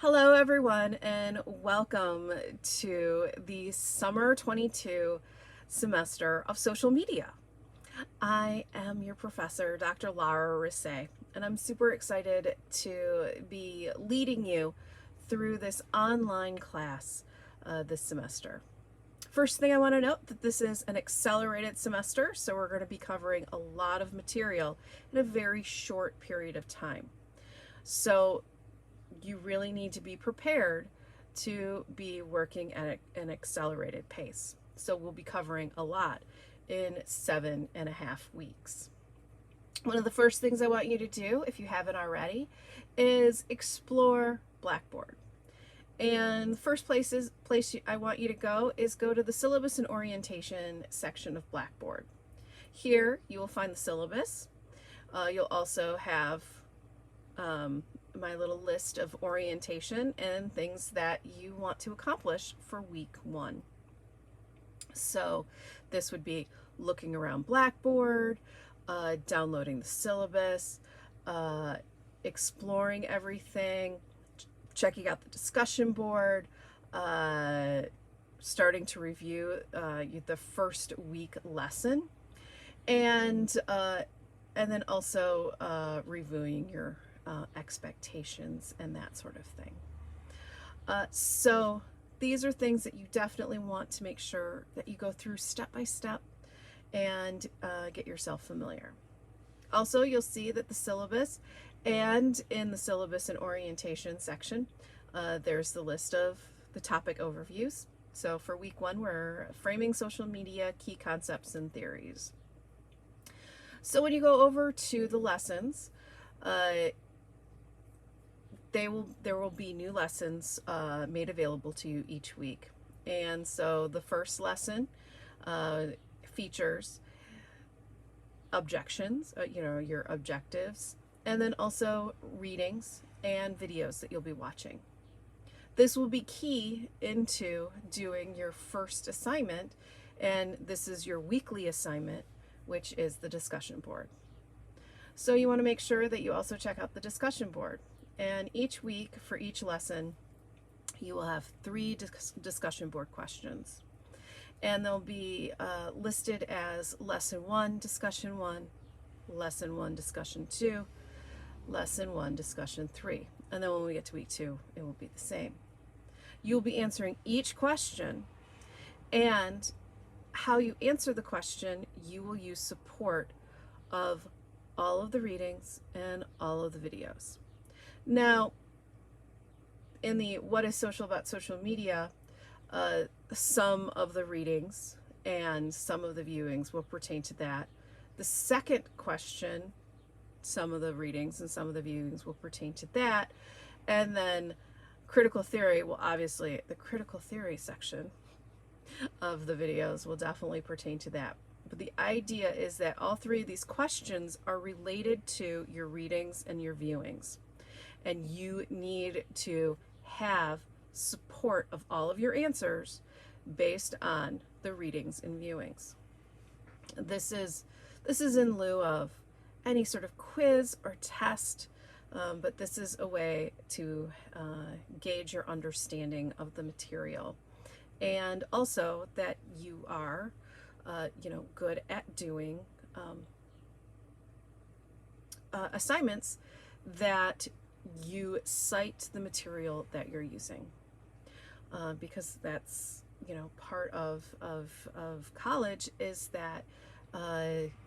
Hello, everyone, and welcome to the Summer 22 semester of social media. I am your professor, Dr. Lara Risse, and I'm super excited to be leading you through this online class this semester. First thing I want to note that this is an accelerated semester, so we're going to be covering a lot of material in a very short period of time. So you really need to be prepared to be working at an accelerated pace. So we'll be covering a lot in 7.5 weeks. One of the first things I want you to do, if you haven't already, is explore Blackboard. And the first place I want you to go is go to the syllabus and orientation section of Blackboard. Here you will find the syllabus. You'll also have my little list of orientation and things that you want to accomplish for week 1. So this would be looking around Blackboard, downloading the syllabus, exploring everything, checking out the discussion board, starting to review the first week lesson, and then also reviewing your expectations and that sort of thing. So these are things that you definitely want to make sure that you go through step by step and get yourself familiar. Also, you'll see that the syllabus and in the syllabus and orientation section, there's the list of the topic overviews. So for week 1, we're framing social media, key concepts and theories. So when you go over to the lessons, there will be new lessons made available to you each week. And so the first lesson features objections, your objectives, and then also readings and videos that you'll be watching. This will be key into doing your first assignment, and this is your weekly assignment, which is the discussion board. So you want to make sure that you also check out the discussion board. And each week for each lesson, you will have 3 discussion board questions. And they'll be listed as Lesson 1, Discussion 1, Lesson 1, Discussion 2, Lesson 1, Discussion 3. And then when we get to week 2, it will be the same. You'll be answering each question, and how you answer the question, you will use support of all of the readings and all of the videos. Now, in the What is Social About Social Media, some of the readings and some of the viewings will pertain to that. The second question, some of the readings and some of the viewings will pertain to that. And then critical theory, well, obviously the critical theory section of the videos will definitely pertain to that. But the idea is that all 3 of these questions are related to your readings and your viewings. And you need to have support of all of your answers based on the readings and viewings. This is in lieu of any sort of quiz or test, but this is a way to gauge your understanding of the material, and also that you are good at doing assignments that you cite the material that you're using, because that's part of college, is that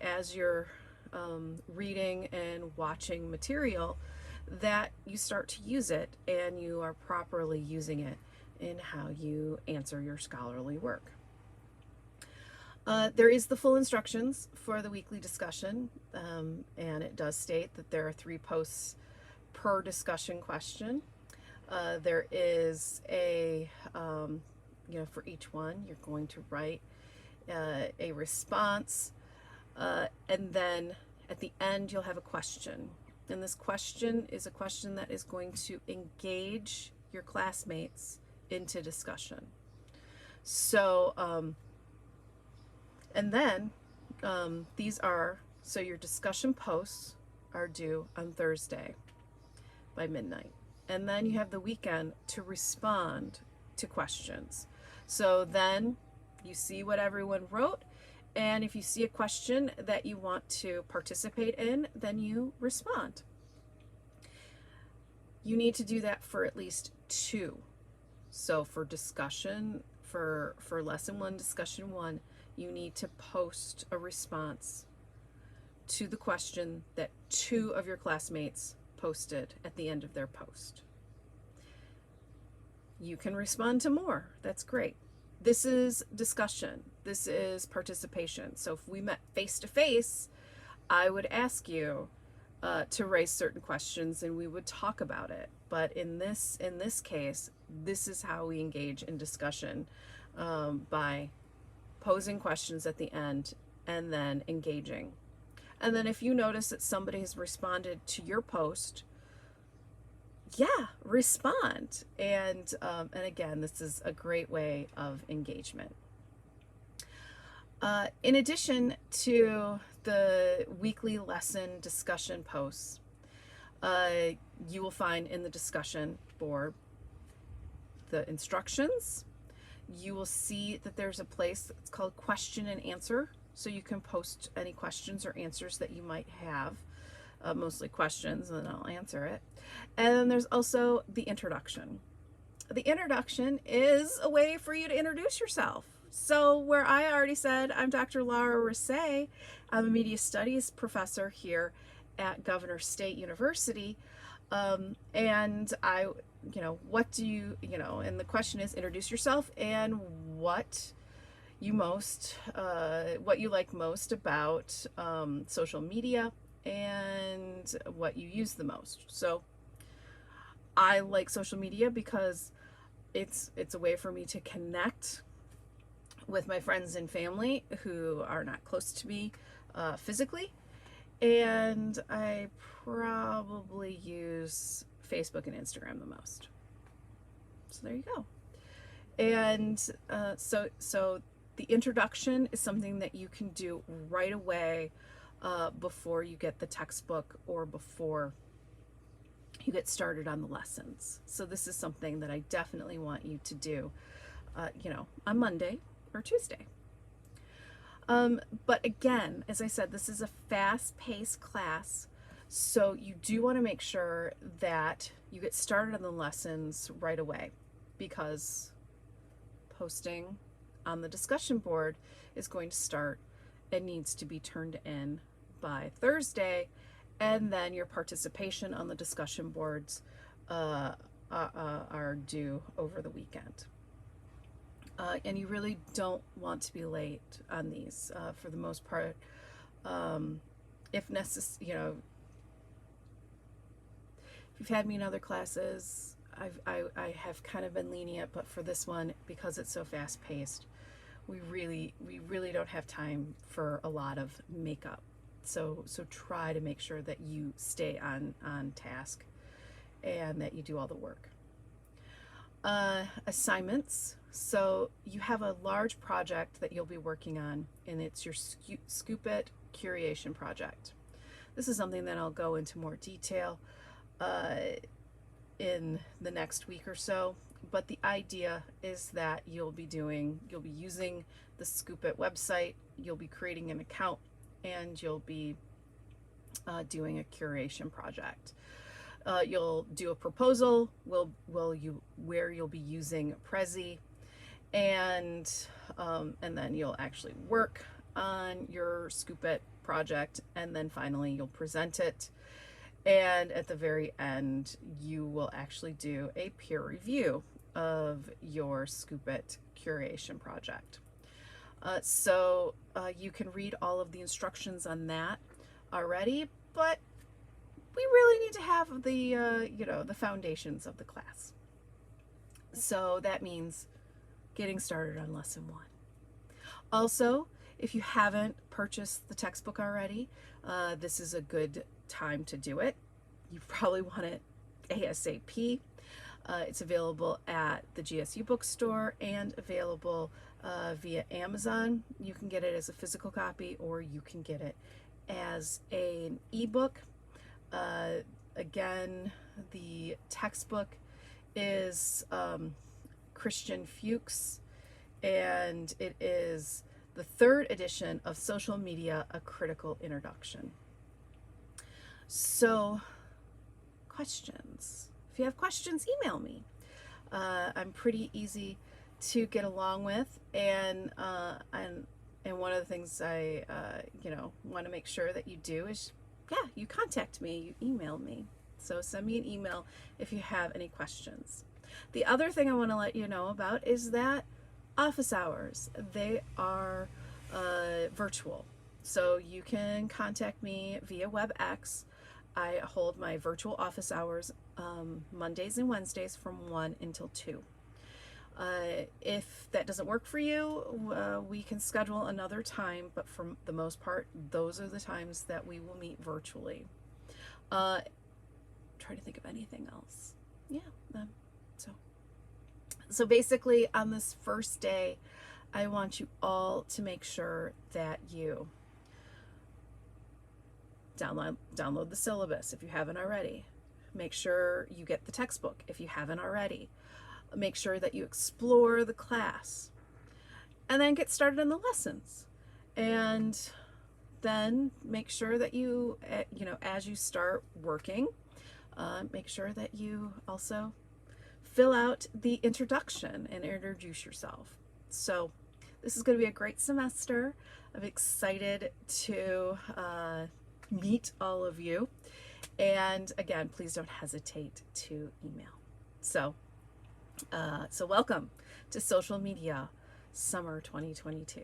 as you're reading and watching material, that you start to use it and you are properly using it in how you answer your scholarly work. There is the full instructions for the weekly discussion, and it does state that there are 3 posts per discussion question. There is a, for each one, you're going to write a response, and then at the end you'll have a question. And this question is a question that is going to engage your classmates into discussion. So, and then so your discussion posts are due on Thursday by midnight. and then you have the weekend to respond to questions. So then you see what everyone wrote, and if you see a question that you want to participate in, then you respond. You need to do that for at least 2. So for discussion, for lesson 1, discussion 1, you need to post a response to the question that 2 of your classmates posted at the end of their post. You can respond to more. That's great. This is discussion. This is participation. So if we met face to face, I would ask you to raise certain questions and we would talk about it. But in this case, this is how we engage in discussion, by posing questions at the end and then engaging. And then if you notice that somebody has responded to your post, yeah, respond. And again, this is a great way of engagement. In addition to the weekly lesson discussion posts, you will find in the discussion board the instructions. You will see that there's a place that's called question and answer. So you can post any questions or answers that you might have, mostly questions, and then I'll answer it. And then there's also the introduction. The introduction is a way for you to introduce yourself. So where I already said, I'm Dr. Laura Risset, I'm a media studies professor here at Governor State University, and I, what do you, and the question is introduce yourself and what you like most about social media and what you use the most. So I like social media because it's a way for me to connect with my friends and family who are not close to me physically, and I probably use Facebook and Instagram the most. So there you go. And so the introduction is something that you can do right away before you get the textbook or before you get started on the lessons. So this is something that I definitely want you to do, on Monday or Tuesday. But again, as I said, this is a fast-paced class, so you do want to make sure that you get started on the lessons right away, because posting on the discussion board is going to start and needs to be turned in by Thursday, and then your participation on the discussion boards are due over the weekend. And you really don't want to be late on these for the most part. If necessary, if you've had me in other classes, I have kind of been lenient, but for this one, because it's so fast paced, we really don't have time for a lot of makeup. So try to make sure that you stay on task and that you do all the work. Assignments. So you have a large project that you'll be working on, and it's your Scoop It Curation project. This is something that I'll go into more detail in the next week or so, but the idea is that you'll be using the Scoop It website, you'll be creating an account, and you'll be doing a curation project. You'll do a proposal where you'll be using Prezi, and then you'll actually work on your Scoop It project, and then finally you'll present it, and at the very end you will actually do a peer review of your Scoop It curation project. So you can read all of the instructions on that already, but we really need to have the the foundations of the class. So that means getting started on lesson 1. Also, if you haven't purchased the textbook already, this is a good time to do it. You probably want it ASAP. It's available at the GSU bookstore and available via Amazon. You can get it as a physical copy, or you can get it as an ebook. Again, the textbook is Christian Fuchs, and it is the third edition of Social Media, A Critical Introduction. So, questions. If you have questions, email me. I'm pretty easy to get along with, and one of the things I want to make sure that you do is, you contact me, you email me. So send me an email if you have any questions. The other thing I want to let you know about is that office hours, they are virtual. So you can contact me via WebEx. I hold my virtual office hours Mondays and Wednesdays from 1 until 2. If that doesn't work for you, we can schedule another time, but for the most part, those are the times that we will meet virtually. Try to think of anything else. So basically, on this first day, I want you all to make sure that you download the syllabus if you haven't already. Make sure you get the textbook if you haven't already. Make sure that you explore the class, and then get started on the lessons. And then make sure that you, as you start working, make sure that you also fill out the introduction and introduce yourself. So this is going to be a great semester. I'm excited to meet all of you. And again, please don't hesitate to email. So welcome to Social Media Summer 2022.